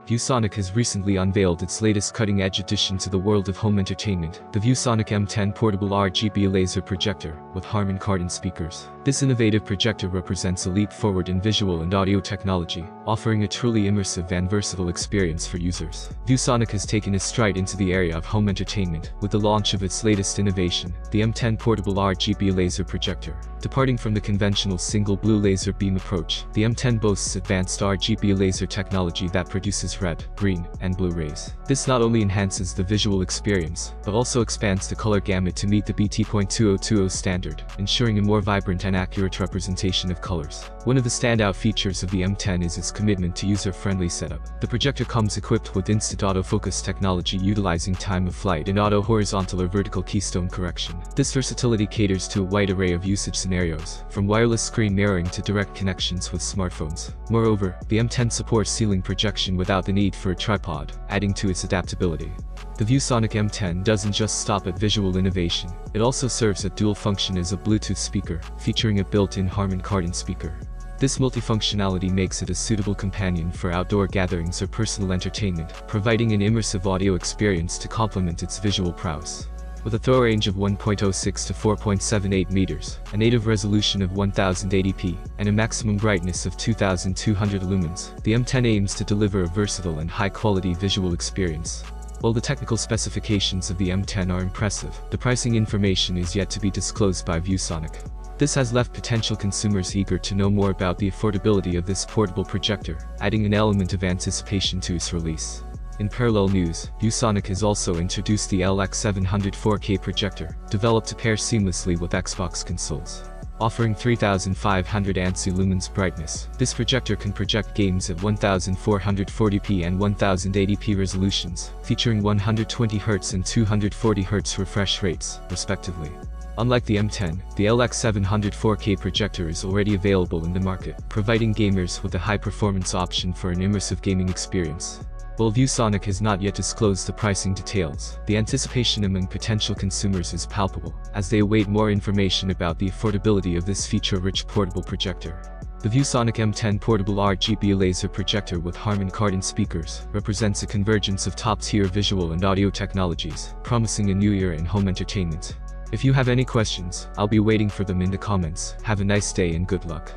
ViewSonic has recently unveiled its latest cutting-edge addition to the world of home entertainment, the ViewSonic M10 portable RGB laser projector with Harman Kardon speakers. This innovative projector represents a leap forward in visual and audio technology, offering a truly immersive and versatile experience for users. ViewSonic has taken a stride into the area of home entertainment with the launch of its latest innovation, the M10 portable RGB laser projector. Departing from the conventional single blue laser beam approach, the M10 boasts advanced RGB laser technology that produces red, green, and blue rays. This not only enhances the visual experience, but also expands the color gamut to meet the BT.2020 standard, ensuring a more vibrant and accurate representation of colors. One of the standout features of the M10 is its commitment to user-friendly setup. The projector comes equipped with instant autofocus technology utilizing time of flight and auto horizontal or vertical keystone correction. This versatility caters to a wide array of usage scenarios, from wireless screen mirroring to direct connections with smartphones. Moreover, the M10 supports ceiling projection without the need for a tripod, adding to its adaptability. The ViewSonic M10 doesn't just stop at visual innovation, it also serves a dual function as a Bluetooth speaker, featuring a built-in Harman Kardon speaker. This multifunctionality makes it a suitable companion for outdoor gatherings or personal entertainment, providing an immersive audio experience to complement its visual prowess. With a throw range of 1.06 to 4.78 meters, a native resolution of 1080p, and a maximum brightness of 2200 lumens, the M10 aims to deliver a versatile and high-quality visual experience. While the technical specifications of the M10 are impressive, the pricing information is yet to be disclosed by ViewSonic. This has left potential consumers eager to know more about the affordability of this portable projector, adding an element of anticipation to its release. In parallel news, ViewSonic has also introduced the LX700 4K projector, developed to pair seamlessly with Xbox consoles. Offering 3500 ANSI lumens brightness, this projector can project games at 1440p and 1080p resolutions, featuring 120Hz and 240Hz refresh rates, respectively. Unlike the M10, the LX700 4K projector is already available in the market, providing gamers with a high-performance option for an immersive gaming experience. While ViewSonic has not yet disclosed the pricing details, the anticipation among potential consumers is palpable, as they await more information about the affordability of this feature-rich portable projector. The ViewSonic M10 portable RGB laser projector with Harman Kardon speakers represents a convergence of top-tier visual and audio technologies, promising a new era in home entertainment. If you have any questions, I'll be waiting for them in the comments. Have a nice day and good luck.